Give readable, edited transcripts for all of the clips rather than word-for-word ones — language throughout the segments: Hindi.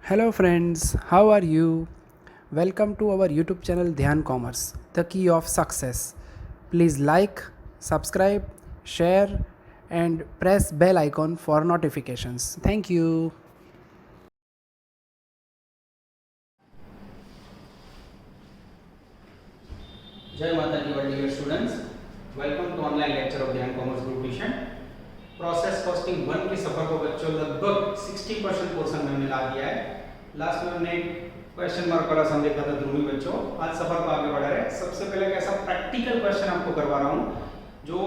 Hello friends, how are you? Welcome to our YouTube channel Dhyan Commerce, the key of success. Please like, subscribe, share and press bell icon for notifications. Thank you. जय माता दी dear students, welcome to online lecture of Dhyan commerce group tuition. Process costing 1 के सफर को बच्चों लगभग 60% पोर्शन में हमने ला दिया है। लास्ट में हमने क्वेश्चन मार्क वाला सम देखा था ध्रुवी बच्चों। आज सफर को आगे बढ़ा रहे हैं। सबसे पहले कैसा प्रैक्टिकल क्वेश्चन आपको करवा रहा हूँ जो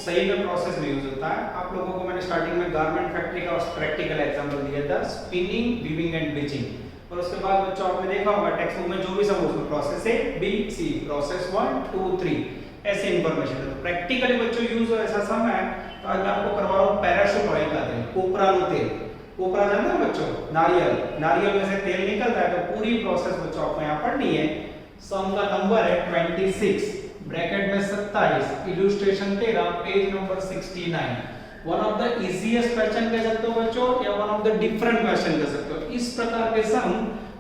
सही में प्रोसेस में यूज होता है। आप लोगों को मैंने स्टार्टिंग में गारमेंट फैक्ट्री का प्रैक्टिकल एग्जाम्पल दिया था, स्पिनिंग, वीविंग एंड ब्लीचिंग। और उसके बाद बच्चों आपने देखा होगा टेक्स्ट बुक में जो भी सम उसमें process A B C, process 1 2 3 ऐसे इंफॉर्मेशन है। तो प्रैक्टिकली बच्चों यूज हो ऐसा सम है। तो आज मैं आपको करवा रहा हूं पैराशूट ऑयल का तेल, कोपरानो तेल। कोपरा जानते हो बच्चों, नारियल, नारियल में से तेल निकलता है। तो पूरी प्रोसेस बच्चों आपको यहां पढ़नी है। सम का नंबर है 26, ब्रैकेट में 27, illustration 13, page number 69। One of the easiest question कह सकते हो बच्चों, या one of the different question कह सकते हो। इस प्रकार के सम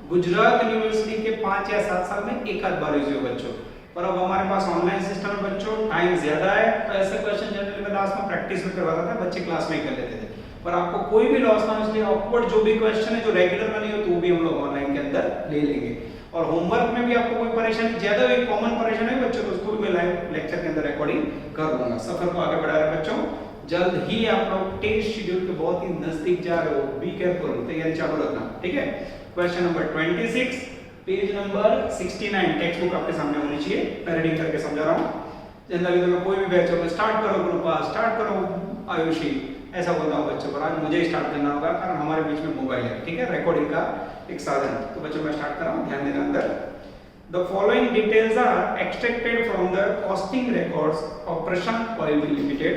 गुजरात यूनिवर्सिटी के 5 या 7 साल में एक आध बार यूज हो बच्चों। पर अब हमारे पास ऑनलाइन सिस्टम है बच्चों, टाइम ज्यादा है। तो ऐसे क्वेश्चन जनरली मैं लास्ट में प्रैक्टिस में करवाता था, बच्चे क्लास में कर लेते थे। पर आपको कोई भी लॉस ना हो, इसलिए ऑकवर्ड जो भी क्वेश्चन है जो रेगुलर में नहीं हो तो भी हम लोग ऑनलाइन के अंदर ले लेंगे। और होमवर्क में भी आपको कोई परेशानी ज्यादा हुई, कॉमन परेशानी है बच्चों, तो उसको भी मैं लाइव लेक्चर के अंदर रिकॉर्डिंग कर दूंगा। सफर को आगे बढ़ा रहे बच्चों, जल्द ही आप लोग टेस्ट शेड्यूल के बहुत ही नजदीक जा रहे हो। बी केयरफुल, तैयारी चालू रखना, ठीक है। Question number 26, page number 69, text book आपके सामने होनी चाहिए। मैं रीडिंग करके समझा रहा हूं। जनरली तो कोई भी बैच हो, स्टार्ट करो ग्रुप, स्टार्ट करो आयुषी, ऐसा बोलता हूं बच्चों, पर आज मुझे ही स्टार्ट करना होगा कारण हमारे बीच में मोबाइल है, ठीक है, रिकॉर्डिंग का एक साधन। तो बच्चों मैं स्टार्ट कर रहा हूं, ध्यान देना अंदर। The following details are extracted from the costing records of Prashant Oil Limited।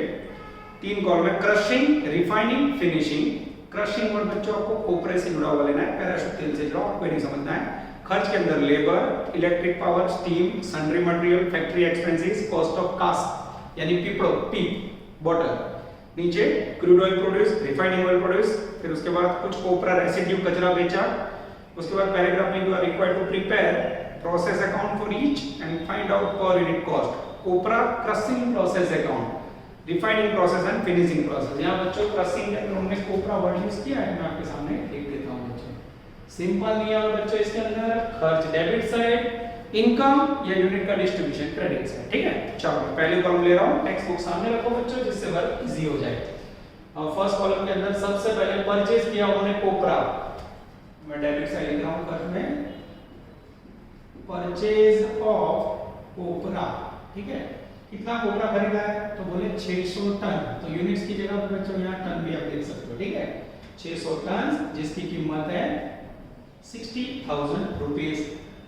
3 column है, crushing, refining, finishing. Crushing word बच्चों आपको कोपरे से जुड़ा हुआ लेना है, पैराशूट तेल से जुड़ा, आपको नहीं समझना है। खर्च के अंदर labour, electric power, steam, sundry material, factory expenses, cost of cask यानी पीपड़ो, पीप, बॉटल। नीचे crude oil produce, refining oil produce. फिर उसके बाद कुछ कोपरा रेसिड्यू कचरा बेचा। उसके बाद पैराग्राफ में you are required to prepare process account for each and find out per unit cost. Copra crushing process account, refining process and finishing process. यहाँ बच्चों क्रशिंग के अंदर हमने कोपरा वर्ड यूज किया है, मैं आपके सामने लिख देता हूँ बच्चों। सिंपल लिया बच्चों, इसके अंदर खर्च डेबिट साइड, इनकम या यूनिट का डिस्ट्रीब्यूशन क्रेडिट साइड, ठीक है। चलो पहले कॉलम ले रहा हूँ, टेक्स्ट बुक सामने रखो बच्चों जिससे वर्क इजी हो जाए। और फर्स्ट कॉलम के अंदर सबसे पहले परचेज किया उन्होंने कोपरा, मैं डेबिट साइड लिख रहा हूँ खर्च में, परचेज ऑफ कोपरा, ठीक है। कितना कोपरा खरीदा है तो बोले 600 टन। तो यूनिट्स की जगह पर बच्चों यहाँ टन भी आप देख सकते हो, ठीक है। 600 टन जिसकी कीमत है 60,000 रुपीस।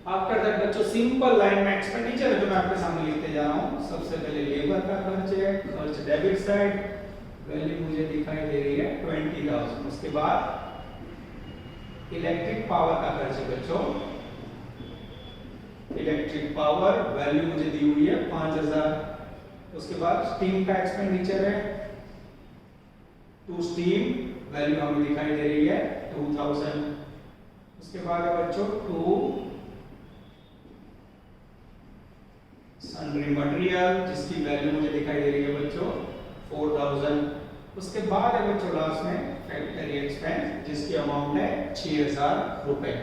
आफ्टर दैट बच्चों सिंपल लाइन में एक्सपेंडिचर है जो मैं आपके सामने लिखते जा रहा हूँ। सबसे पहले लेबर का खर्च है, खर्च डेबिट साइड, वैल्यू मुझे दिखाई दे रही है 20,000। उसके बाद इलेक्ट्रिक पावर का खर्च है बच्चों, इलेक्ट्रिक पावर वैल्यू मुझे दी हुई है 5,000। उसके बाद स्टीम का एक्सपेंडिचर है, टू स्टीम, वैल्यू हमें दिखाई दे रही है 2,000। उसके बाद है बच्चों टू सन्ड्री मटेरियल जिसकी वैल्यू मुझे दिखाई दे रही है बच्चों 4,000। उसके बाद है बच्चों लास्ट में फैक्ट्री एक्सपेंस जिसकी अमाउंट है 6,000 रुपए।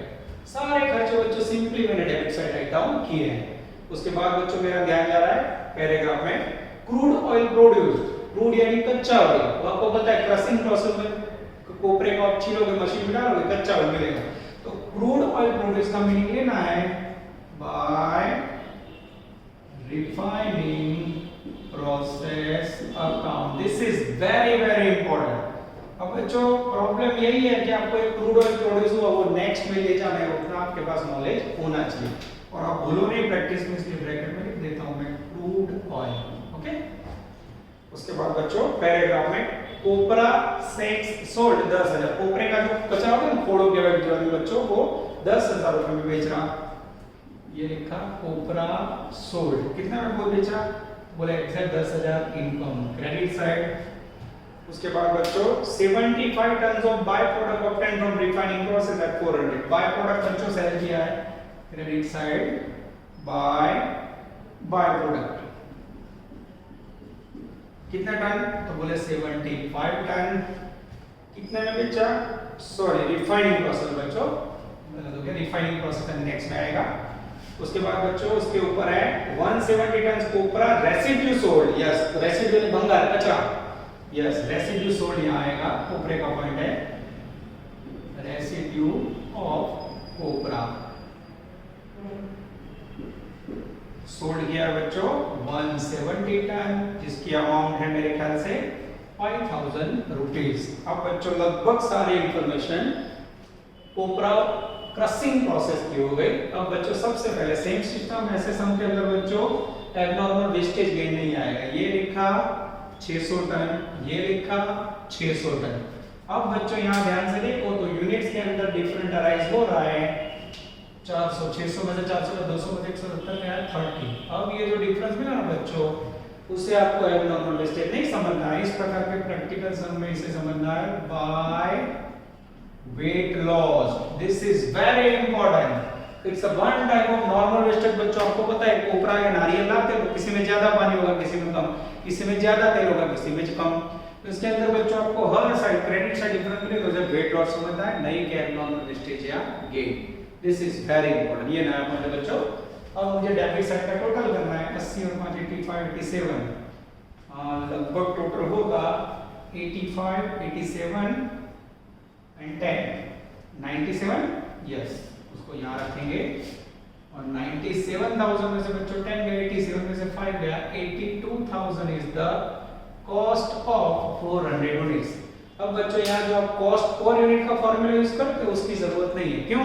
सारे खर्चे बच्चों सिंपली मैंने डेबिट साइड राइट डाउन किए हैं। उसके बाद बच्चों मेरा ध्यान जा रहा है पैराग्राफ में, क्रूड ऑयल प्रोड्यूस, क्रूड यानी कच्चा ऑयल। तो आपको पता है क्रशिंग प्रोसेस में कोपरे को आप छीलोगे, मशीन में डालोगे, कच्चा ऑयल मिलेगा। तो क्रूड ऑयल प्रोड्यूस का मीनिंग लेना है by refining process account. This is very very important. अब बच्चों प्रॉब्लम यही है कि आपको एक क्रूड ऑयल प्रोड्यूस हुआ वो नेक्स्ट में ले जाना है, उतना आपके पास नॉलेज होना चाहिए। और आप भूलो नहीं प्रैक्टिस में, इसलिए ब्रैकेट में लिख देता हूं मैं क्रूड ऑयल, ओके। उसके बाद बच्चों पैराग्राफ में कोपरा सेल्स सोल्ड 10,000। कोपरे का जो कचरा होता है ना, फोड़ो के बाद बच्चों को 10,000 रुपए में बेच रहा, ये लिखा कोपरा सोल्ड। कितना में बोल बेचा, बोले एग्जैक्ट 10,000 इनकम, क्रेडिट साइड। उसके बाद बच्चों 75 tons of by product obtained from refining process at 400। Product, by product बच्चों सेल किया है, क्रेडिट साइड बाय प्रोडक्ट। कितना टन? तो बोले 75 टन। कितने में बेचा? सॉरी रिफाइनिंग प्रोसेस बच्चों, रिफाइनिंग प्रोसेस नेक्स्ट में आएगा। उसके बाद बच्चों उसके ऊपर है 170 टन कोपरा रेसिड्यू सोल्ड। यस, रेसिड्यू ने भंगार कचरा, यस रेसिड्यू सोल्ड यहाँ आएगा, कोपरे का पॉइंट है, रेसिड्यू ऑफ कोपरा सोल्ड किया बच्चों 170 टन, जिसकी अमाउंट है मेरे ख्याल से 5000 रुपीज। अब बच्चों लगभग सारी इंफॉर्मेशन कोपरा क्रशिंग प्रोसेस की हो गई। अब बच्चों सबसे पहले सेम सिस्टम, ऐसे सम के अंदर बच्चों एब्नॉर्मल वेस्टेज गेन नहीं आएगा। ये लिखा 600 टन, ये लिखा 600 टन। अब बच्चों यहाँ ध्यान से देखो तो यूनिट्स के अंदर डिफरेंट अराइज हो रहा है, 400 600 में से 400 में 200 में 170 में है 30। अब ये जो डिफरेंस मिला ना बच्चों, उससे आपको एब्नॉर्मल वेस्टेज नहीं समझना है, इस प्रकार के प्रैक्टिकल सम में इसे समझना है by weight loss. This is very important, it's a one type of normal wastage. बच्चों आपको पता है कोपरा या नारियल लाते हो, किसी में ज्यादा पानी होगा, किसी में कम, किसी में ज्यादा तेल होगा, किसी में कम। तो इसके अंदर बच्चों आपको हर साइड क्रेडिट साइड डिफरेंस मिलेगा, तो जब वेट लॉस समझना है, नहीं कि एब्नॉर्मल वेस्टेज या gain. This is very important, ये नया पॉइंट है बच्चों। अब मुझे डेबिट साइड का टोटल करना है, 80 और 5 85 87, लगभग टोटल होगा 85 87 एंड 10 97। यस, उसको यहाँ रखेंगे और 97,000 में से बच्चों 10 गया, 87 में से 5 गया, 82,000 is the cost of 400 units. अब बच्चों यहाँ जो आप कॉस्ट पर यूनिट का फॉर्मूला यूज करते हो उसकी जरूरत नहीं है, क्यों?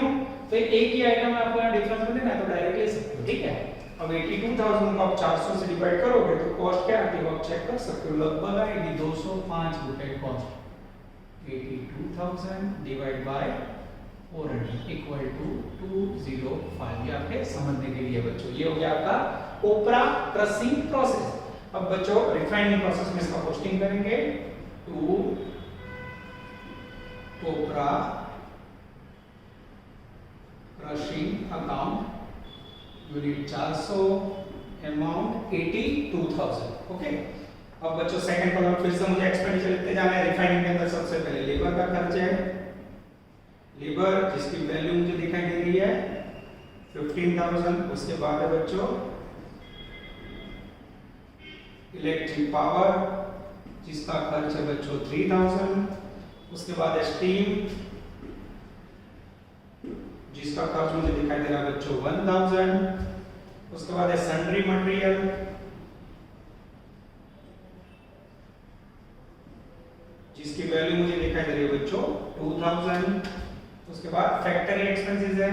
तो एक ही आइटम है, आपको यहाँ डिफरेंस में देना है तो डायरेक्ट ले सकते हो, ठीक है। अब 82,000 को आप 400 से डिवाइड करोगे तो कॉस्ट क्या आती है आप चेक कर सकते हो, लगभग आएगी 205 रुपए cost. 82,000 divide by 400 equal to 205। ये आपके समझने के लिए बच्चों, ये हो गया आपका कोपरा क्रशिंग प्रोसेस। अब बच्चों रिफाइनिंग प्रोसेस में इसका पोस्टिंग करेंगे, to copra crushing account, unit 400, amount 82,000। Okay. अब बच्चों सेकंड कॉलम फिर से मुझे एक्सपेंडिचर लिखते जाना है। रिफाइनिंग के अंदर सबसे पहले लेबर का खर्च है, लेबर जिसकी वैल्यू मुझे दिखाई दे रही है 15,000। उसके बाद है बच्चों इलेक्ट्रिक पावर जिसका खर्च है बच्चों 3,000। उसके बाद है स्टीम जिसका खर्च मुझे दिखाई दे रहा है बच्चों 1,000। उसके बाद है सन्ड्री मटेरियल जिसकी वैल्यू मुझे दिखाई दे रही है बच्चों 2,000। उसके बाद फैक्ट्री एक्सपेंसेस है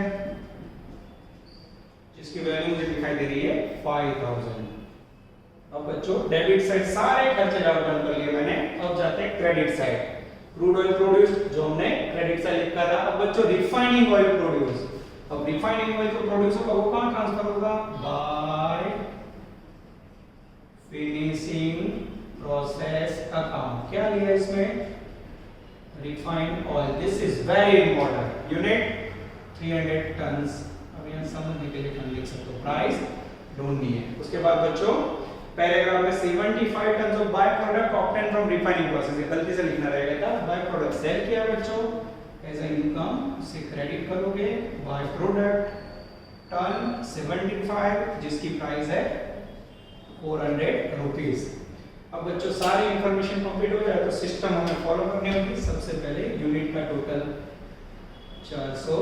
जिसकी वैल्यू मुझे दिखाई दे रही है 5,000। अब बच्चों डेबिट साइड सारे खर्चे डन कर लिए मैंने। अब जाते हैं credit side. Crude oil produce जो हमने क्रेडिट साइड लिखा था। अब बच्चों रिफाइनिंग ऑयल प्रोड्यूस, अब रिफाइनिंग ऑयल जो प्रोड्यूस होगा वो कहां ट्रांसफर होगा? By finishing process account. क्या लिया इसमें? Refined oil. This is very important. Unit 300 tons. अब यहां समझने के लिए टन लिख सकते हो, प्राइस ढूंढनी है। उसके बाद बच्चों पैराग्राफ में 75 tons of by product obtain from refining process, ये गलती से लिखना रहेगा था। बाय प्रोडक्ट सेल किया बच्चों एज ए इनकम, से क्रेडिट करोगे। बाय प्रोडक्ट टन 75 जिसकी प्राइस है 400 रुपीस। अब बच्चों सारी इंफॉर्मेशन कंप्लीट हो जाए तो सिस्टम हमें फॉलो करनी होगी। सबसे पहले यूनिट का टोटल 400,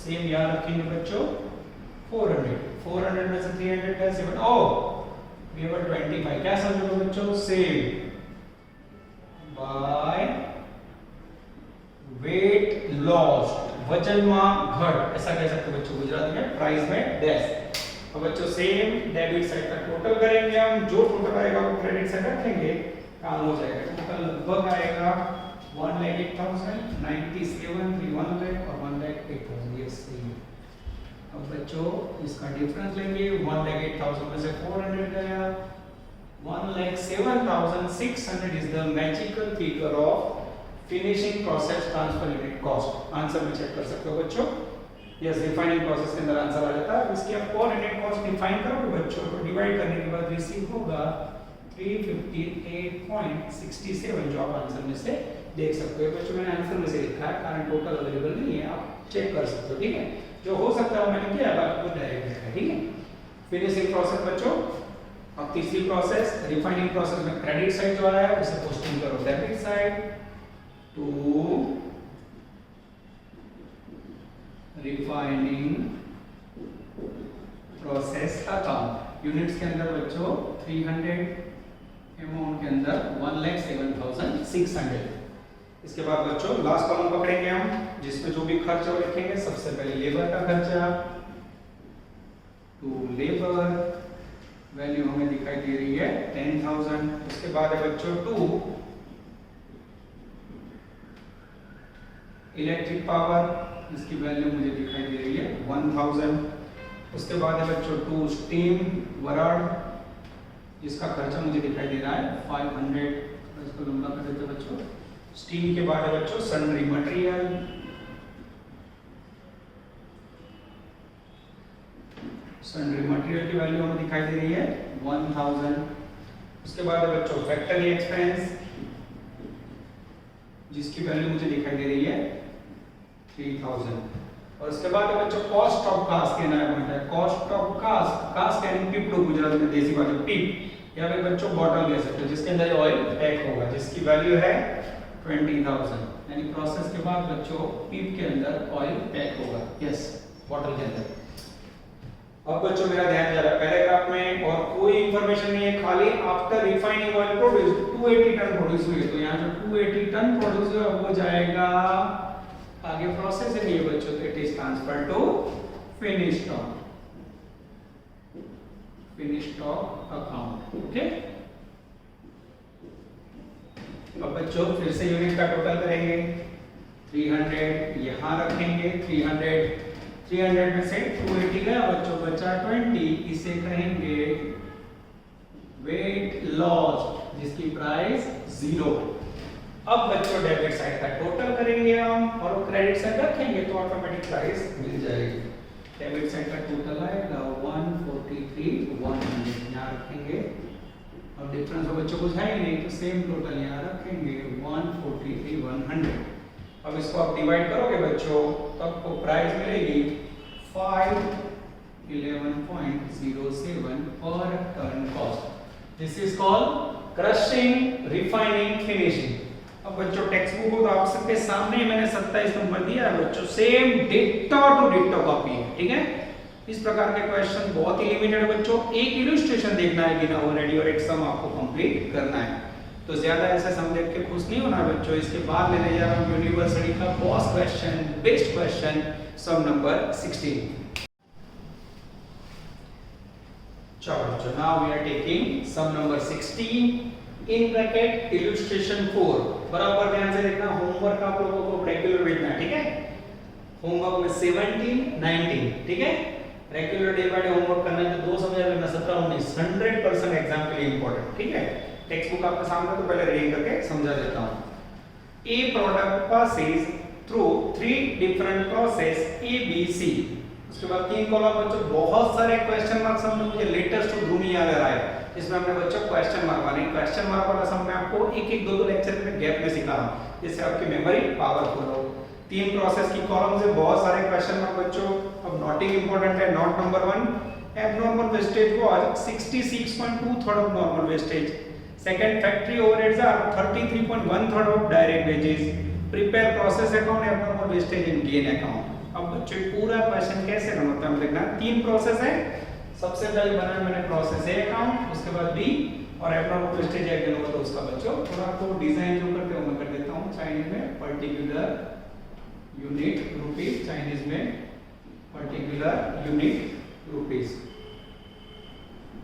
सेम याद रखेंगे बच्चों 400 में से 300 कैसे बट we have 25। क्या समझो बच्चों? सेम बाय वेट लॉस, वजन में घट ऐसा कह सकते बच्चों गुजराती में, प्राइस में डैश। अब बच्चों सेम डेबिट साइड का टोटल करेंगे हम, जो टोटल आएगा वो क्रेडिट साइड रखेंगे, काम हो जाएगा। टोटल लगभग आएगा 1,08,000, 97,300 और 1,08,000। ये सेम। अब बच्चों इसका डिफरेंस लेंगे, 1,08,000 में से 400 गया, 1,07,600 is the magical figure of finishing process transfer unit cost. Answer में चेक कर सकते हो बच्चों, यस, रिफाइनिंग प्रोसेस के अंदर आंसर आ जाता है। इसकी आप पर यूनिट कॉस्ट डिफाइन करोगे बच्चों, तो डिवाइड करने के बाद रिसीव होगा 358.67, जो आप आंसर में से देख सकते हो। बच्चों मैंने आंसर में से लिखा है, कारण टोटल अवेलेबल नहीं है, आप चेक कर सकते हो, ठीक है। जो हो सकता है वो मैंने किया, आपको डायरेक्ट लिखा है, ठीक है। फिनिशिंग प्रोसेस बच्चों। अब तीसरी प्रोसेस, रिफाइनिंग प्रोसेस में क्रेडिट साइड जो आया है उसे पोस्टिंग करो debit side to refining process account. Units के अंदर बच्चों 300, अमाउंट के अंदर 1,07,600। इसके बाद बच्चों लास्ट कॉलम पकड़ेंगे हम, जिसमें जो भी खर्च है वो लिखेंगे। सबसे पहले लेबर का खर्चा, टू लेबर, वैल्यू हमें दिखाई दे रही है 10,000। उसके बाद है बच्चों टू इलेक्ट्रिक पावर, इसकी वैल्यू मुझे दिखाई दे रही है 1000। उसके बाद है बच्चों टू स्टीम वराड, जिसका खर्चा मुझे दिखाई दे रहा है 500। इसको लंबा कर देते हैं बच्चों। स्टीम के बाद है बच्चों सन्ड्री मटेरियल, सन्ड्री मटेरियल की वैल्यू हमें दिखाई दे रही है 1000। उसके बाद है बच्चों फैक्ट्री एक्सपेंस, जिसकी वैल्यू मुझे दिखाई दे रही है 3000। और उसके बाद है बच्चों कॉस्ट ऑफ कास्ट के नाम है, कॉस्ट ऑफ कास्ट, कास्ट यानी पीप, गुजरात में देसी भाषा पीप, या फिर बच्चों बॉटल कह सकते हो, जिसके अंदर ऑयल पैक होगा, जिसकी वैल्यू है 20,000। यानी प्रोसेस के बाद बच्चों पीप के अंदर ऑयल पैक होगा, यस, बॉटल के अंदर। अब बच्चों मेरा ध्यान जा रहा है पैराग्राफ में, और कोई इंफॉर्मेशन नहीं है, खाली after refining oil produce 280 ton produce हुई है, तो यहाँ जो 280 टन प्रोड्यूस हुआ वो जाएगा आगे प्रोसेस है नहीं बच्चों, तो it is transfer to finish stock, finish stock account, okay. अब बच्चों फिर से यूनिट का टोटल करेंगे। 300 यहां रखेंगे, 300 में से 280 गया बच्चों, बचा 20, इसे कहेंगे वेट लॉस, जिसकी प्राइस 0। अब बच्चों डेबिट साइड का टोटल करेंगे हम, और क्रेडिट साइड रखेंगे तो ऑटोमेटिक प्राइस मिल जाएगी। डेबिट साइड का टोटल आएगा 143,100, यहाँ रखेंगे। अब डिफरेंस तो बच्चों कुछ है ही नहीं, तो सेम टोटल यहाँ रखेंगे 143,100। अब इसको आप डिवाइड करोगे बच्चों तो आपको प्राइस मिलेगी 511.07 पर ton cost. This is called crushing, refining, finishing. अब बच्चों टेक्स्ट बुक को तो आप सबके सामने ही मैंने 27 नंबर दिया है बच्चों, same ditto to ditto copy है, ठीक है। इस प्रकार के क्वेश्चन बहुत ही लिमिटेड बच्चों, एक इलस्ट्रेशन देखना है बिना ऑलरेडी, और एक सम आपको कंप्लीट करना है। तो ज्यादा ऐसा सम देख के खुश नहीं होना बच्चों। इसके बाद लेने जा रहा हूं यूनिवर्सिटी का boss question, best question, sum number 16। चलो बच्चों, now we are taking sum number 16 in bracket illustration 4। बराबर ध्यान से देखना, होमवर्क आप लोगों को रेगुलर भेजना है, ठीक है। होमवर्क में 17, 19, ठीक है। Regular day by day homework करना है, तो 2 समझा लेना, 17, 19 100% एग्जाम के लिए इंपॉर्टेंट, ठीक है। टेक्स्ट बुक आपके सामने, तो पहले रीडिंग करके समझा देता हूं। A product passes through 3 different process A B C. उसके बाद 3 कॉलम बच्चों, बहुत सारे क्वेश्चन मार्क सम में मुझे लेटेस्ट टू ध्रुवी याद आ रहा है, इसमें हमने बच्चों क्वेश्चन मार्क वाले, क्वेश्चन मार्क वाला सम मैं आपको एक 2 लेक्चर में गैप में सिखा रहा हूं, जिससे आपकी मेमोरी पावरफुल हो। 3 प्रोसेस की कॉलम से बहुत सारे क्वेश्चन मार्क बच्चों। अब नोटिंग इंपॉर्टेंट है। Note number 1, abnormal wastage was 66.2 of normal wastage. Second, factory overheads are 33.1 of direct wages. Prepare process account, abnormal wastage and gain account. अब बच्चों पूरा क्वेश्चन कैसे बनाता है देखना। 3 प्रोसेस है, सबसे पहले बनाया मैंने प्रोसेस ए अकाउंट, उसके बाद बी, और एबनॉर्मल वेस्टेज एक दिन होगा तो उसका बच्चों थोड़ा आपको डिजाइन जो करते हो मैं कर देता हूं। चाइनीज में पर्टिकुलर यूनिट रुपीस, चाइनीज में particular unit rupees,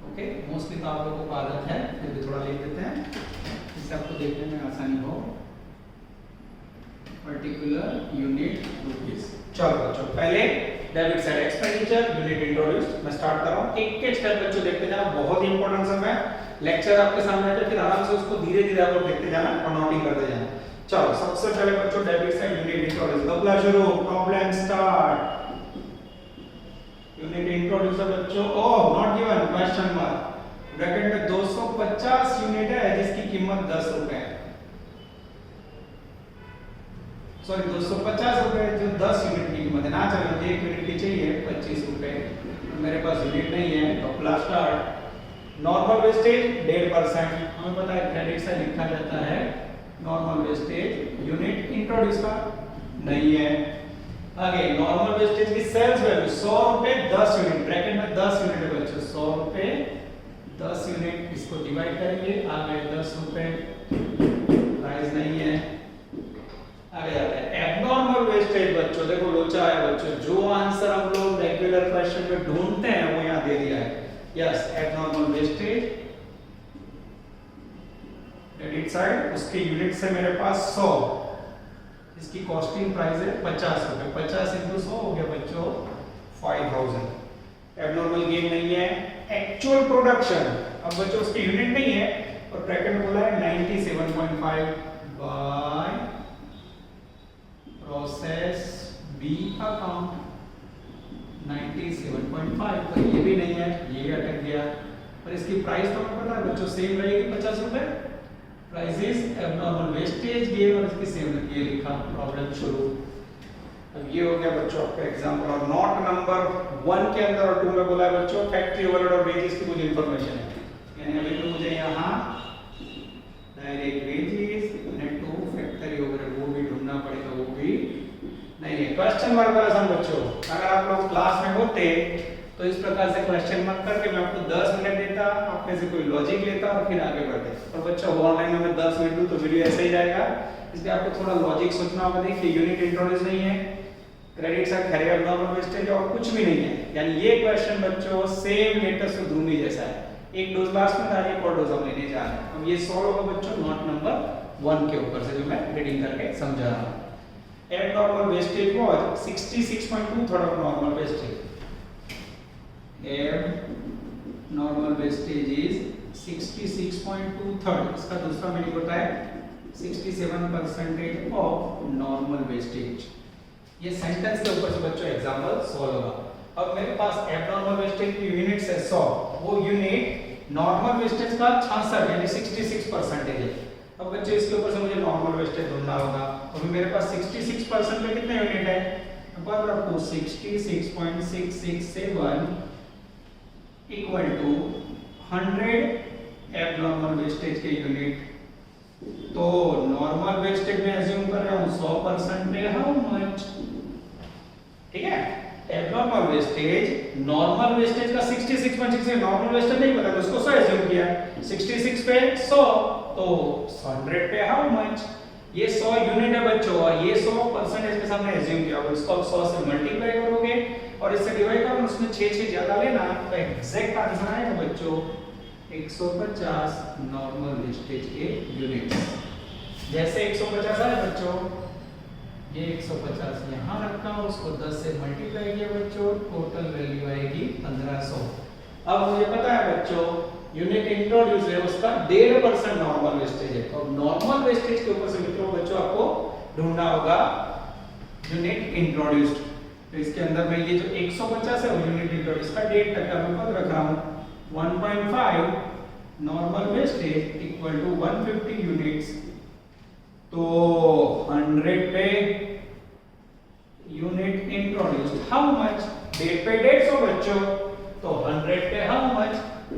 okay. Mostly तो आप लोगों को आदत है, फिर भी थोड़ा लिख देते हैं जिससे आपको देखने में आसानी हो। Particular unit rupees. चलो बच्चों, पहले debit side expenditure unit introduced, मैं स्टार्ट कर रहा हूं। एक एक स्टेप बच्चों देखते जाना, बहुत ही इंपॉर्टेंट सम है। लेक्चर आपके सामने है, फिर आराम से उसको धीरे-धीरे आप लोग देखते जाना और नोटिंग करते जाना। चलो सबसे पहले बच्चों डेबिट साइड यूनिट इंट्रोड्यूस। अगला शुरू, प्रॉब्लम स्टार्ट। यूनिट इंट्रोड्यूस है बच्चों, oh not given question mark, bracket में 250 यूनिट है जिसकी कीमत 10 रुपए है, सॉरी 250 रुपए जो 10 यूनिट की कीमत है ना, चलो 1 यूनिट की चाहिए 25 रुपए, मेरे पास यूनिट नहीं है तो प्लस स्टार्ट। नॉर्मल वेस्टेज 1.5%, हमें पता है क्रेडिट से लिखा जाता है नॉर्मल वेस्टेज, यूनिट इंट्रोड्यूस का नहीं है। आगे नॉर्मल वेस्टेज की सेल्स वैल्यू 100 रुपए 10 यूनिट, ब्रैकेट में 10 यूनिट है बच्चों, 100 रुपए 10 यूनिट, इसको डिवाइड करेंगे, आ गए 10 रुपए, प्राइस नहीं है। आगे जाते हैं एब्नॉर्मल वेस्टेज बच्चों, देखो लोचा है बच्चों, जो आंसर हम लोग रेगुलर क्वेश्चन में ढूंढते हैं वो यहाँ दे दिया है। Yes abnormal wastage credit side, उसके यूनिट से मेरे पास 100, इसकी कॉस्टिंग प्राइस है 50 रुपए, 50 into 100 हो गया बच्चों 5000। एब्नॉर्मल गेन नहीं है, एक्चुअल प्रोडक्शन, अब बच्चों उसकी यूनिट नहीं है और ब्रैकेट में बोला है 97.5 बाय प्रोसेस बी अकाउंट 97.5, तो ये भी नहीं है, ये अटक गया। और इसकी प्राइस तो हमें पता है बच्चों सेम रहेगी 50 रुपए, price is abnormal wastage gain और इसकी सेम ये लिखा, प्रॉब्लम शुरू। अब ये हो गया बच्चों आपका एग्जांपल। और नोट नंबर 1 के अंदर और 2 में बोला है बच्चों फैक्ट्री ओवरहेड और वेजेस की कुछ इंफॉर्मेशन है, यानी अभी तो मुझे यहाँ direct wages unit 2 factory overhead वो भी ढूंढना पड़ेगा, वो भी नहीं है। क्वेश्चन मार्क वाला सम बच्चों, अगर आप लोग क्लास में होते तो इस प्रकार से क्वेश्चन मार्क करके मैं आपको 10 मिनट देता, आप में से कोई लॉजिक लेता और फिर आगे बढ़ते। और बच्चों ऑनलाइन में मैं 10 मिनट दूं तो वीडियो ऐसे ही जाएगा, इसलिए आपको थोड़ा लॉजिक सोचना होगा। देखिए यूनिट इंट्रोड्यूस नहीं है, क्रेडिट साइड खैर एब्नॉर्मल वेस्टेज और कुछ भी नहीं है, यानी ये क्वेश्चन बच्चों सेम लेटेस्ट और धूमी जैसा है, एक डोज लास्ट में था, एक और डोज हम लेने जा रहे हैं। अब ये सॉल्व होगा बच्चों नोट नंबर 1 के ऊपर से जो मैं रीडिंग करके समझा रहा हूं। abnormal wastage was 66.2 third of normal wastage. Abnormal wastage is 66.2 third, इसका दूसरा मीनिंग होता है 67% of normal wastage। ये सेंटेंस के ऊपर से बच्चों एग्जांपल सॉल्व होगा। अब मेरे पास एब्नॉर्मल वेस्टेज की यूनिट है 100, वो यूनिट नॉर्मल वेस्टेज का 66 यानी 66% है। अब बच्चे इसके ऊपर से मुझे नॉर्मल वेस्टेज ढूंढना होगा, अभी मेरे पास 66% में कितने यूनिट है, अब आपको 66.667 इक्वल टू 100 एब्नॉर्मल वेस्टेज के यूनिट। तो नॉर्मल वेस्टेज में अज्यूम कर रहा हूं 100% पे हाउ मच, ठीक है। एब्नॉर्मल वेस्टेज नॉर्मल वेस्टेज का 66.6 नॉर्मल वेस्टेज नहीं पता तो उसको 100 अज्यूम किया, 66 पे 100 तो 100 पे हाउ मच, ये 100 यूनिट है बच्चों और ये 100% के सामने अज्यूम किया, अब इसको 100 से मल्टीप्लाई करोगे और इससे डिवाइड करोगे, उसमें 6 ज्यादा लेना तो एग्जैक्ट आंसर आएगा बच्चों 150 नॉर्मल वेस्टेज के यूनिट्स। जैसे 150 आए बच्चों, ये 150 यहाँ रखा, उसको 10 से मल्टीप्लाई किया बच्चों, टोटल वैल्यू आएगी 1500। अब मुझे पता है बच्चों यूनिट इंट्रोड्यूस है उसका 1.5% नॉर्मल वेस्टेज है, तो नॉर्मल वेस्टेज के ऊपर से मित्रों बच्चों आपको ढूंढना होगा यूनिट इंट्रोड्यूस्ड। तो इसके अंदर में ये जो 150 है वो यूनिट इंट्रोड्यूस का 1.5% मैं रख रहा हूँ, 1.5 normal wastage equal to 150 units, तो 100 पे यूनिट इंट्रोड्यूस्ड हाउ मच, 100 पे 150 बच्चों, तो 100 पे हाउ मच,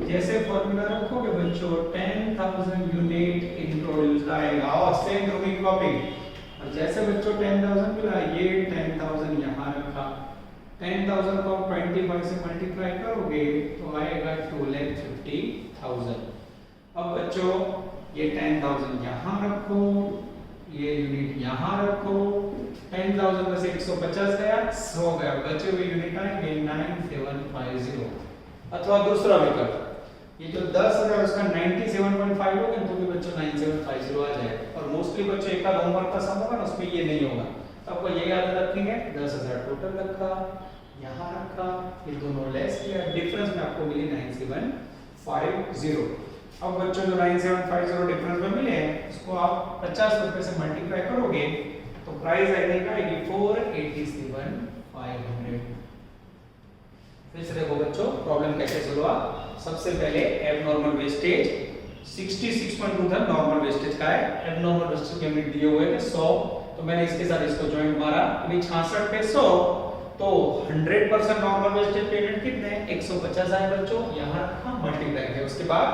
जैसे फॉर्मूला रखोगे बच्चों 10,000 यूनिट इंट्रोड्यूस्ड आएगा और सेम रूमिंग कॉपी। और जैसे बच्चों 10,000 मिला, ये 10,000 यहाँ रखा, 10,000 को 25 से मल्टीप्लाई करोगे तो आएगा 2,50,000। अब बच्चों ये 10,000 यहाँ रखो, ये यूनिट यहाँ रखो, 10,000 में से 150 गया, 100 गया, बचे हुए यूनिट आएंगे 9750। अथवा दूसरा विकल्प, ये जो 10,000 उसका 97.5 होगा तो भी बच्चों 9750 आ जाएगा। और मोस्टली बच्चों एक आध होमवर्क का सम होगा ना उसमें ये नहीं होगा, तो आपको ये याद रखेंगे 10,000 टोटल रखा, यहाँ रखा, ये दोनों लेस किया, डिफरेंस में आपको मिली 9750। अब बच्चों जो 9750 डिफरेंस में मिले उसको आप 50 रुपए से मल्टीप्लाई करोगे तो प्राइस आएगी 487,500। फिर से देखो बच्चों प्रॉब्लम कैसे सोल्व हुआ। सबसे पहले एबनॉर्मल वेस्टेज 66.2 था, नॉर्मल वेस्टेज का है। एबनॉर्मल वेस्टेज के यूनिट दिए हुए थे 100, तो मैंने इसके साथ इसको जॉइंट मारा। अभी 66 पे 100, तो 100% नॉर्मल वेस्टेज पे यूनिट कितने 150 आए बच्चों, यहाँ रखा मल्टीप्लाई किया। उसके बाद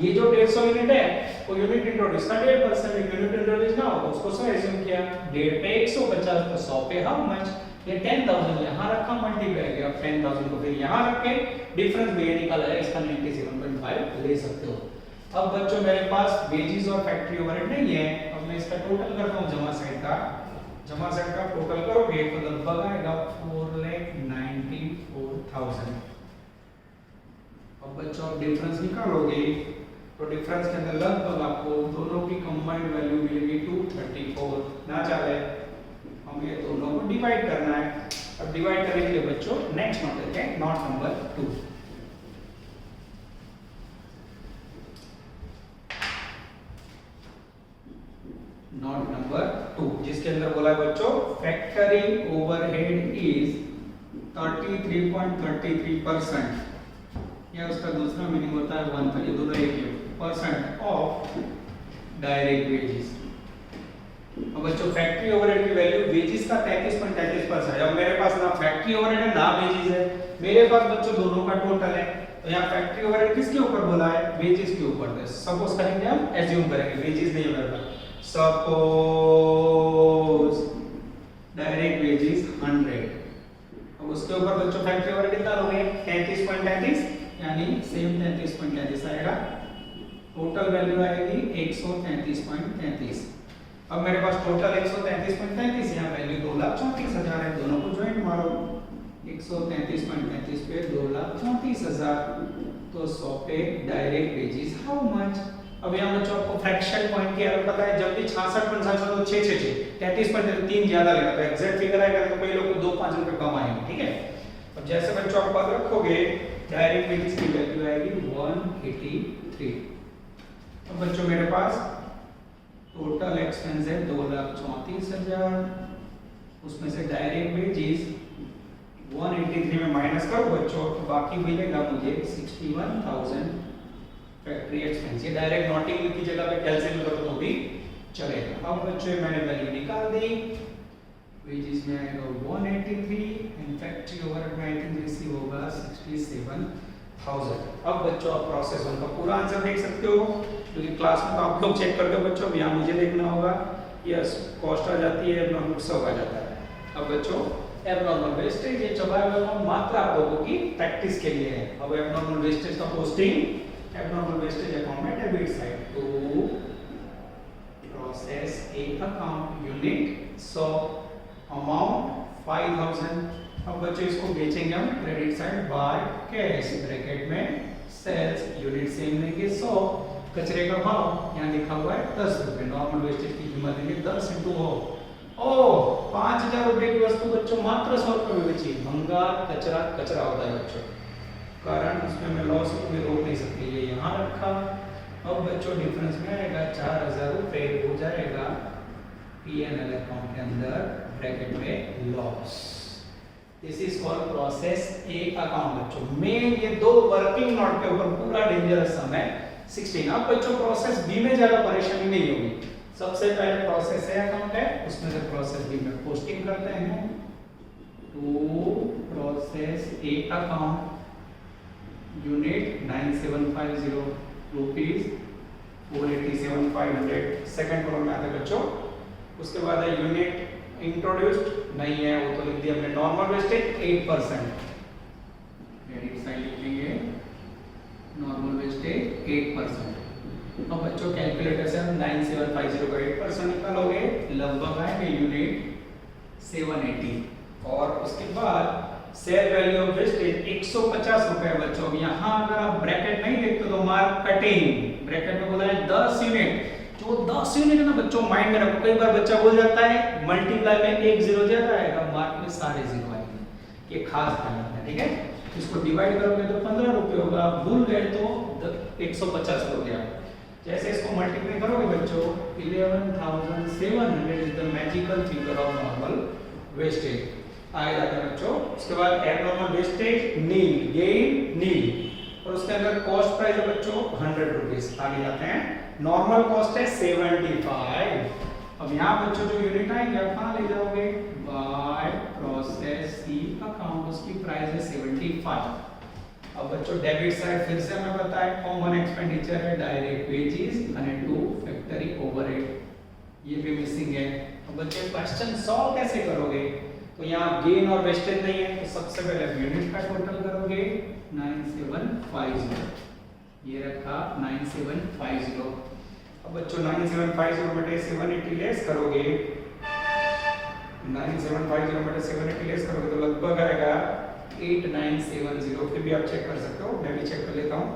ये जो 150 यूनिट है वो यूनिट इंट्रोड्यूस का 1.5% यूनिट इंट्रोड्यूस ना हो तो उसको 100 एज्यूम किया। 1.5 पे 150 तो 100 पे हाउ मच, ये 10,000 यहाँ रखा मल्टीप्लाई किया। 10,000 को फिर यहाँ रख के डिफरेंस भी ये निकाला है, इसका 97.5 ले सकते हो। अब बच्चों मेरे पास वेजेस और फैक्ट्री ओवरहेड नहीं है, अब मैं इसका टोटल करता हूँ जमा साइड का। जमा साइड का टोटल करोगे तो लगभग आएगा 4,94,000। अब बच्चों आप डिफरेंस निकालोगे तो डिफरेंस के अंदर लगभग आपको दोनों की कंबाइंड वैल्यू मिलेगी 234 ना चाहे हमें ये दोनों को डिवाइड करना है। अब डिवाइड करने के लिए बच्चों नेक्स्ट नोट करते हैं, नोट नंबर 2। नोट नंबर 2 जिसके अंदर बोला है बच्चों फैक्टरिंग ओवरहेड इज 33.33%, या उसका दूसरा मीनिंग होता है 1, ये दोनों एक ही परसेंट ऑफ डायरेक्ट वेजेस। अब बच्चों फैक्ट्री ओवरहेड की वैल्यू वेजेस का 33.33% है। अब मेरे पास ना फैक्ट्री ओवरहेड है ना वेजेस है, मेरे पास बच्चों दोनों का टोटल है। तो यहाँ फैक्ट्री ओवरहेड किसके ऊपर बोला है, वेजेस के ऊपर। सपोज करेंगे हम, एज्यूम करेंगे वेजेस नहीं होगा, सपोज डायरेक्ट वेजेस 100। अब उसके ऊपर बच्चों फैक्ट्री ओवरहेड कितना लोगे 33.33, यानी सेम 33.33 आएगा। टोटल वैल्यू आएगी 133.33। अब मेरे पास टोटल 133.33, यहाँ वैल्यू 2,34,000 है। दोनों को ज्वाइंट मारो, 133.33 पे 2,34,000 तो 100 पे डायरेक्ट वेजेस हाउ मच। अब यहाँ बच्चों आपको फ्रैक्शन पॉइंट की एरर पता है, जब भी 66 तो 6 33.3 ज्यादा लेगा तो एग्जैक्ट फिगर आएगा तो कई लोग को 2-5 रुपए कम आएंगे, ठीक है। अब जैसे बच्चों आप पद रखोगे डायरेक्ट वेजेस की वैल्यू आएगी 183। अब बच्चों मेरे पास टोटल एक्सपेंस है 2,34,000, उसमें से डायरेक्ट वेजेस 183 में माइनस करो बच्चों तो बाकी मिलेगा मुझे 61,000 फैक्ट्री एक्सपेंस। ये डायरेक्ट नॉटिंग की जगह पे कैलकुलेट करो तो भी चलेगा। अब बच्चों मैंने वैल्यू निकाल दी, वेजेस में आएगा 183 एंड फैक्ट्री ओवरहेड में आई थिंक रिसीव होगा 67,000। अब बच्चों आप प्रोसेस 1 का पूरा आंसर देख सकते हो, क्योंकि क्लास में तो आप लोग चेक करते हो बच्चों, यहाँ मुझे देखना होगा। यस, कॉस्ट आ जाती है, एबनॉर्मल सब आ जाता है। अब बच्चों एबनॉर्मल वेस्टेज ये चबाया हुआ मात्र आप लोगों की प्रैक्टिस के लिए है। अब एबनॉर्मल वेस्टेज का posting abnormal wastage account at debit side to process a account unit so amount 5,000। अब बच्चों इसको बेचेंगे हम credit side by cash, bracket में सेल्स, यूनिट सेम लेंगे 100, कचरे का भाव यहाँ लिखा हुआ है 10 रुपए। नॉर्मल वेस्टेज की कीमत देंगे 10 × 5,000 रुपए की वस्तु बच्चों मात्र 100 रुपए में बेची। भंगार कचरा कचरा होता है बच्चों, कारण उसमें मैं लॉस को भी रोक नहीं सकती, ये यहाँ रखा। अब बच्चों डिफरेंस में आएगा 4,000 रुपए हो जाएगा P&L अकाउंट के अंदर ब्रैकेट में loss. This is called process a account बच्चों। मेन ये दो वर्किंग नोट के ऊपर पूरा डेंजरस सम है 16। अब बच्चों प्रोसेस बी में ज्यादा परेशानी नहीं होगी। सबसे पहले प्रोसेस ए अकाउंट है, उसमें से प्रोसेस बी में पोस्टिंग करते हैं to process a account unit 9750 rupees 487,500 second column में आता है बच्चों। उसके बाद है यूनिट इंट्रोड्यूस्ड नहीं है, वो तो लिख दिया हमने। नॉर्मल वेस्टेज 8%, क्रेडिट साइड लिखेंगे नॉर्मल वेस्टेज 8%। अब बच्चों कैलकुलेटर से हम 9750 का 8% निकालोगे, लगभग आएगा यूनिट 780। और उसके बाद सेल वैल्यू ऑफ वेस्टेज 150 रुपए बच्चों। यहाँ अगर आप ब्रैकेट नहीं देखते तो मार्क कटिंग, ब्रैकेट में बोला है 10 यूनिट। जो 10 यूनिट है ना बच्चों माइंड में रखो, कई बार बच्चा बोल जाता है मल्टीप्लाई में 1 0 ज्यादा आएगा, मार्क में सारे 0 आएंगे, ये खास ध्यान रखना है, ठीक है। इसको डिवाइड करोगे तो 15 रुपए होगा, भूल गए तो 150 हो गया। जैसे इसको मल्टीप्लाई करोगे बच्चों 11,700 is the magical figure of normal wastage. आगे जाते हैं बच्चों। उसके बाद एबनॉर्मल वेस्टेज नील, गेन नील, और उसके अंदर कॉस्ट प्राइस है बच्चों 100 रुपीज। आगे जाते हैं, नॉर्मल कॉस्ट है 75। अब यहाँ बच्चों जो यूनिट आएंगे आप कहाँ ले जाओगे, बाय प्रोसेस सी अकाउंट, उसकी प्राइस है 75। अब बच्चों डेबिट साइड फिर से हमें पता है कॉमन एक्सपेंडिचर है डायरेक्ट वेजेस અને 2 फैक्टरी ओवरहेड, ये भी मिसिंग है। अब बच्चों क्वेश्चन सॉल्व कैसे करोगे, तो यहाँ गेन और वेस्टेज नहीं है, तो सबसे पहले यूनिट का टोटल करोगे 9750, ये रखा 9750। अब बच्चों 9750 में 780 लेस करोगे, 9750 में 780 लेस करोगे तो लगभग आएगा 8970। फिर भी आप चेक कर सकते हो, मैं भी चेक कर लेता हूं।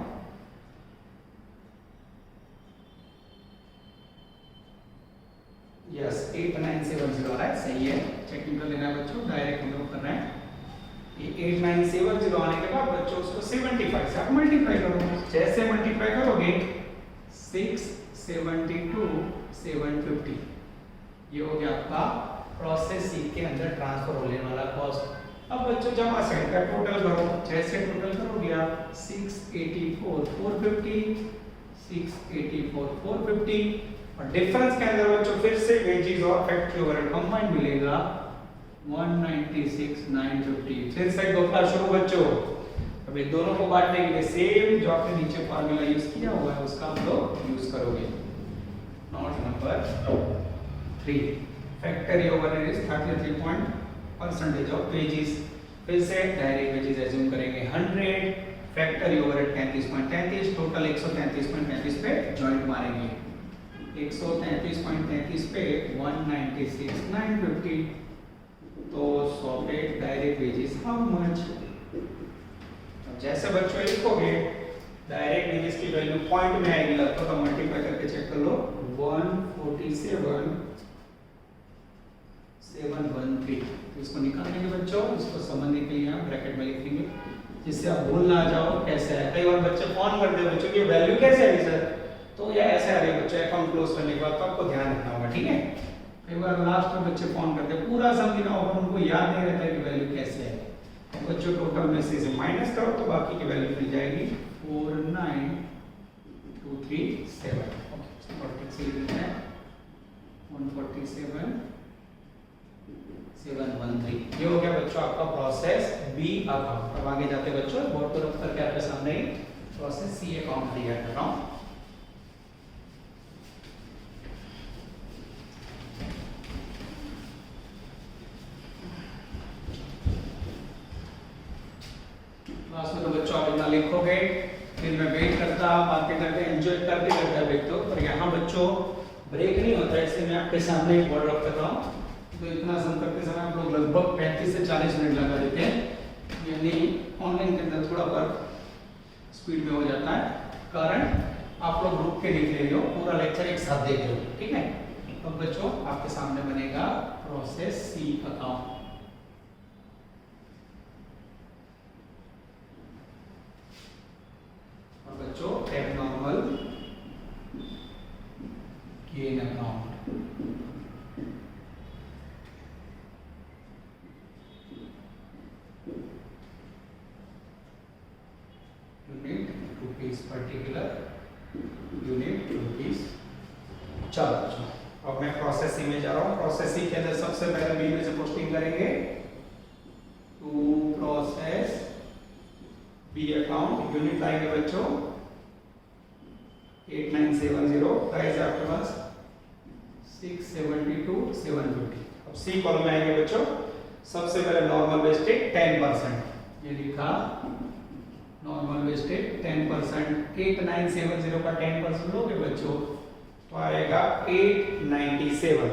यस 8970 आ रहा है, सही है। चेकिंग कर लेना है बच्चों, डायरेक्ट हम लोग कर रहे हैं। ये 8970 आने के बाद बच्चों उसको 75 से आप मल्टीप्लाई करोगे। जैसे मल्टीप्लाई करोगे 672 750, ये हो गया आपका प्रोसेस सी के अंदर ट्रांसफर होने वाला कॉस्ट। अब बच्चों जमा साइड का टोटल करो, जैसे टोटल करोगे आप 684 450, 684 450, और डिफरेंस के अंदर बच्चों फिर से वेजेस और फैक्ट्री ओवरहेड कंबाइंड मिलेगा 196 950। फिर से दोबारा शुरू बच्चों। अब इन दोनों को बांटने के लिए सेम जो आपने नीचे फार्मूला यूज किया हुआ है उसका आप लोग यूज करोगे। Note number 3, factory overhead is 33% of wages. फिर से डायरेक्ट वेजेस एज्यूम करेंगे 100, फैक्टरी ओवरहेड 33.33, टोटल 133.33 पे जॉइंट मारेंगे। 133.33 पे 196 950, तो 100 पे डायरेक्ट वेजेस हाउ मच। जैसे बच्चों लिखोगे डायरेक्ट वेजेस की वैल्यू पॉइंट में आएगी, लगभग तो मल्टीप्लाई करके चेक कर लो 147 713। तो इसको निकालने के बच्चों, इसको समझने के लिए हम ब्रैकेट में लिखेंगे जिससे आप भूल ना जाओ कैसे है। कई बार बच्चे फोन करते हैं बच्चों की वैल्यू कैसे आई सर, तो ये ऐसे आ रही है बच्चों। अकाउंट क्लोज करने के बाद तो आपको ध्यान रखना होगा, ठीक है। कई बार लास्ट में बच्चे फोन करते हैं, पूरा समझना होगा, उनको याद नहीं रहता कि वैल्यू कैसे है। तो बच्चों टोटल में से माइनस करो तो बाकी की वैल्यू मिल जाएगी 49237। ओके, 147 713। ये हो गया बच्चों आपका प्रोसेस बी अकाउंट। अब आगे जाते बच्चों, बोर्ड पर रख करके आपके सामने प्रोसेस सी अकाउंट दिया कर रहा हूं। क्लास में तो बच्चों आप इतना लिखोगे, फिर मैं वेट करता, बातें करते एंजॉय करते करते वेट तो, पर यहाँ बच्चों ब्रेक नहीं होता, इसलिए मैं आपके सामने एक बोर्ड रख देता हूँ। तो इतना सम करते समय आप लोग लगभग 35 से 40 मिनट लगा देते हैं, यानी ऑनलाइन के अंदर थोड़ा वर्क स्पीड में हो जाता है, कारण आप लोग रुक के लिख रहे हो, पूरा लेक्चर एक साथ देख रहे हो, ठीक है। अब बच्चों आपके सामने बनेगा प्रोसेस सी अकाउंट। और बच्चों abnormal gain account, unit rupees, particular unit rupees. चलो अब मैं प्रोसेस सी में जा रहा हूँ। प्रोसेस सी के अंदर सबसे पहले बी में से पोस्टिंग करेंगे to process B account. Unit लाएंगे बच्चों 8970, प्राइस आपके पास 672 750। अब सी कॉलम में आएंगे बच्चों, सबसे पहले नॉर्मल वेस्टेज 10%, ये लिखा नॉर्मल वेस्टेज 10%। 8970 का 10% लोगे बच्चों तो आएगा 897।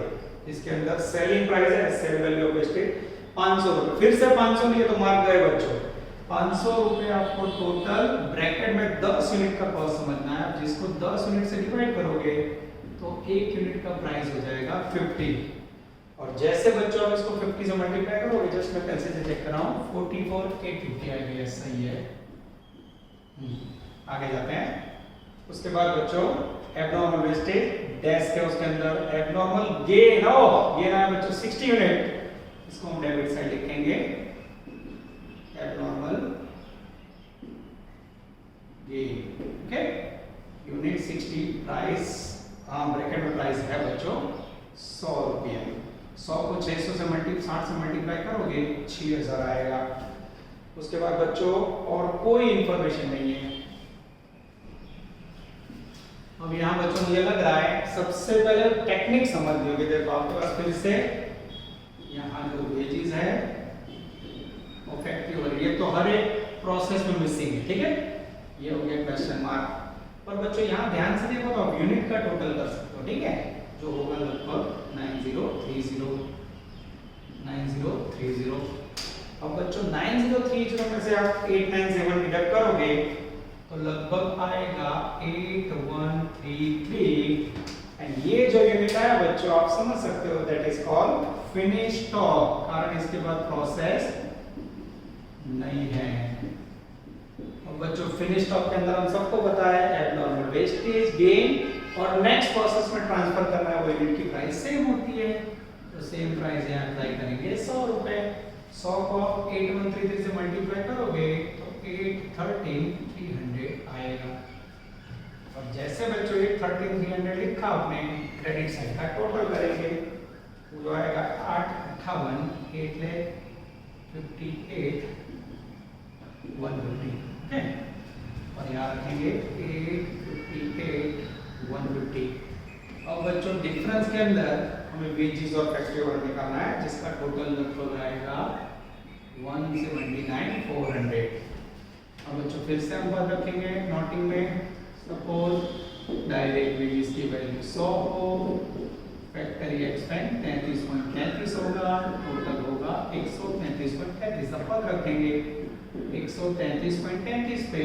इसके अंदर सेलिंग प्राइस है, सेल वैल्यू ऑफ वेस्टेज 500 रुपए। फिर से 500 लिए तो मार्क गए बच्चों। 500 रुपए आपको टोटल ब्रैकेट में 10 यूनिट का कॉस्ट समझना है। जिसको 10 यूनिट से डिवाइड करोगे तो 1 यूनिट का प्राइस हो जाएगा 50। और जैसे बच्चों आप इसको 50 से मल्टीप्लाई करोगे, जस्ट मैं कैसे से चेक कर रहा हूं, 44850 आएगा, सही है। आगे जाते हैं। उसके बाद बच्चों एबनॉर्मल वेस्टेज डैश के उसके अंदर एबनॉर्मल गेन, गेन आया बच्चों 60 यूनिट। इसको हम डेबिट साइड लिखेंगे abnormal gain. Okay, unit 60 price, bracket में प्राइस है बच्चों 100 रुपये। 100 को 600 से 60 से मल्टीप्लाई करोगे 6000 आएगा। उसके बाद बच्चों और कोई इंफॉर्मेशन नहीं है। अब यहाँ बच्चों मुझे लग रहा है सबसे पहले टेक्निक समझ लोगे। देखो आपके पास फिर से यहाँ जो वेजेस है और फैक्ट्री हो रही है, तो हर एक प्रोसेस में मिसिंग है। ठीक है, ये हो गया क्वेश्चन मार्क। पर बच्चों यहाँ ध्यान से देखो तो आप यूनिट का टोटल कर सकते हो। ठीक है, जो होगा लगभग 9030। अब बच्चों 9030 में से आप 897 डिडक्ट करोगे तो लगभग आएगा 8133। एंड ये जो यूनिट है बच्चों आप समझ सकते हो that is called finish stock, कारण इसके बाद प्रोसेस नहीं है। और बच्चों फिनिश स्टॉक के अंदर हम सबको पता है एबनॉर्मल वेस्टेज गेन, और नेक्स्ट प्रोसेस में ट्रांसफर करना है वो यूनिट की प्राइस सेम होती है, तो सेम प्राइस यहाँ अप्लाई करेंगे 100 रुपए। 100 को 8133 से मल्टीप्लाई करोगे तो 813300 आएगा। और जैसे बच्चों 813300 लिखा आपने, क्रेडिट साइड का टोटल करेंगे जो आएगा 858 8 ले 58 150। ओके, और यहाँ रखेंगे 858 150। अब बच्चों डिफरेंस के अंदर हमें वेजेस और फैक्ट्री ओवर निकालना है, जिसका टोटल लगभग आएगा 179,400। अब बच्चों फिर से हम बात रखेंगे नोटिंग में, सपोज डायरेक्ट वेजेस की वैल्यू 100 हो, फैक्टरी एक्सपेंस 33.33 होगा, टोटल होगा 133.33। अब पद रखेंगे 133.33 पे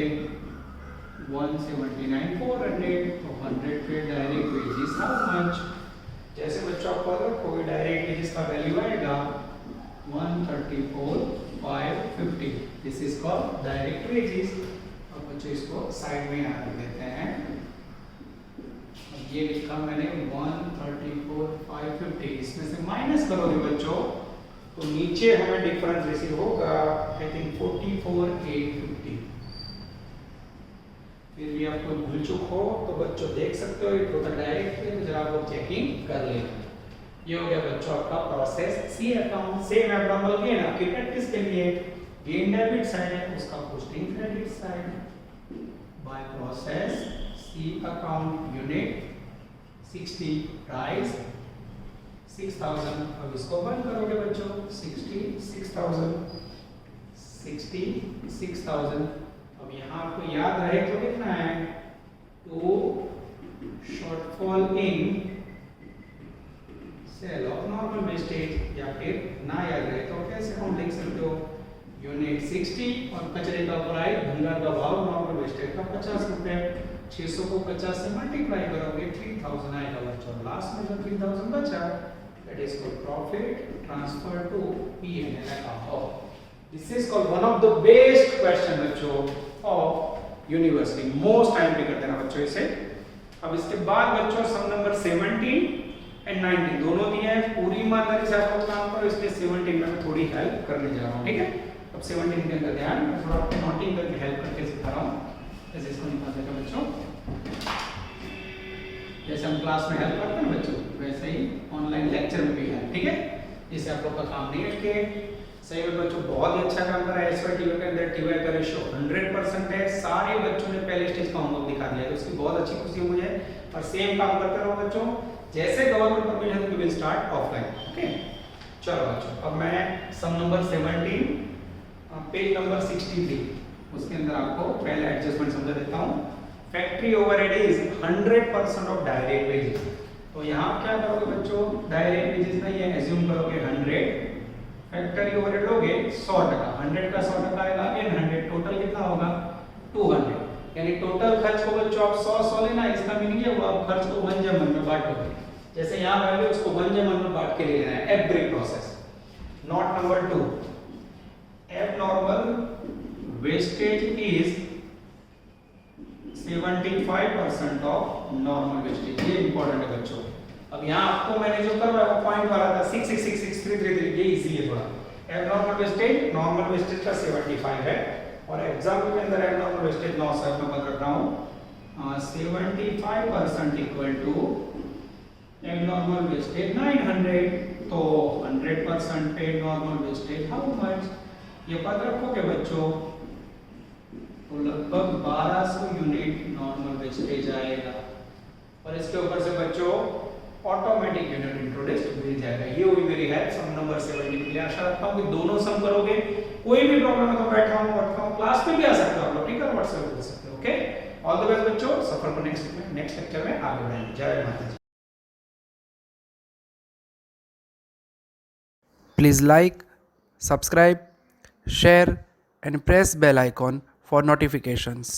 179,400, तो 100 पे डायरेक्ट वेजेस हाउ मच। जैसे बच्चों आप पद रखोगे डायरेक्ट वेजेस का वैल्यू आएगा 134,550। This is called direct wages. अब बच्चों इसको साइड में यहाँ रख देते हैं। अब ये लिखा मैंने 134,550, इसमें से माइनस करोगे बच्चों तो नीचे हमें डिफरेंस रिसीव होगा आई थिंक 44,850। फिर भी आपको भूल चुक हो तो बच्चों देख सकते हो ये टोटल डायरेक्ट है, तो जरा आप चेकिंग कर लेना। ये हो गया बच्चों आपका process C account. Same abnormal gain आपकी प्रैक्टिस के लिए गेन डेबिट साइड है, उसका posting credit side by process C account unit 60 price 6000। अब इसको बंद करोगे बच्चों 66,000। अब यहाँ आपको याद रहे तो लिखना है to shortfall in sale of normal wastage, या फिर ना याद रहे तो कैसे हम लिख सकते हो यूनिट 60 और कचरे का प्राइस भंगार का भाव नॉर्मल वेस्टेज का 50 रुपए। 600 को 50 से मल्टीप्लाई करोगे 3000 आएगा बच्चों। लास्ट में जो 3000 बचा that is called profit transfer to P&L account. This is called one of the best question बच्चों ऑफ यूनिवर्सिटी। मोस्ट टाइम पे करते हैं बच्चों इसे। अब इसके बाद बच्चों सम नंबर 17 एंड 19 दोनों दिए हैं। पूरी ईमानदारी से आपको काम करो, इसलिए 17 में मैं थोड़ी हेल्प करने जा रहा हूँ। ठीक है, अब 17 के अंदर ध्यान थोड़ा आपको नोटिंग करके हेल्प करके सिखा रहा हूँ। जैसे इसको निकाल देगा बच्चों, जैसे हम क्लास में हेल्प करते हैं बच्चों वैसे ही ऑनलाइन लेक्चर में भी है। ठीक है, इससे आप लोग का काम नहीं अटके। सही में बच्चों बहुत ही अच्छा काम करा है। एसवाई टीवी के अंदर टीवाई का रेशियो 100% है। सारे बच्चों ने पहले स्टेज का होमवर्क दिखा दिया है, उसकी बहुत अच्छी खुशी मुझे। और सेम काम करते रहो बच्चों, जैसे government permission we will start offline. Okay, चलो बच्चों अब मैं सम नंबर 17 पेज नंबर 63 उसके अंदर आपको पहले एडजस्टमेंट समझा देता हूँ। Factory overhead is 100% of direct wages. तो यहाँ क्या करोगे बच्चों, डायरेक्ट वेजेस नहीं है, एज्यूम करोगे 100। फैक्ट्री ओवरहेड लोगे 100%, 100 का 100% आएगा इन 100, टोटल कितना होगा 200। यानी टोटल खर्च को बच्चों आप 100 लेना, इसका मीनिंग है वो आप खर्च को 1/1 में बांटोगे। जैसे यहाँ वैल्यू उसको 1/1 में बांट के ले लेना है every process. Note number 2, abnormal wastage is 75% of normal wastage। ये इंपॉर्टेंट है बच्चों। अब यहाँ आपको मैंने जो करवाया वो पॉइंट वाला था 6666333, ये इजी है थोड़ा। एबनॉर्मल वेस्टेज नॉर्मल वेस्टेज का 75 है और एग्जाम्पल के अंदर एबनॉर्मल वेस्टेज 9 मैं बता रहा हूँ 75% इक्वल टू एबनॉर्मल वेस्टेज 900, तो 100% पे नॉर्मल वेस्टेज हाउ मच, ये पता रखोगे बच्चों, तो लगभग 1200 यूनिट नॉर्मल वेस्टेज आएगा और इसके ऊपर से बच्चों ऑटोमेटिक यूनिट इंट्रोड्यूस मिल जाएगा। ये हुई मेरी हेल्प सम नंबर 70 के लिए। आशा रखता हूँ कि दोनों सम करोगे, कोई भी प्रॉब्लम है तो बैठा हूँ क्लास में भी आ सकते हो आप लोग, ठीक है, व्हाट्सएप कर सकते हो। ओके, ऑल द बेस्ट बच्चों, सफर को नेक्स्ट लेक्चर में आगे बढ़ाएंगे। जय माता दी। Please like, subscribe, share and press bell icon for notifications.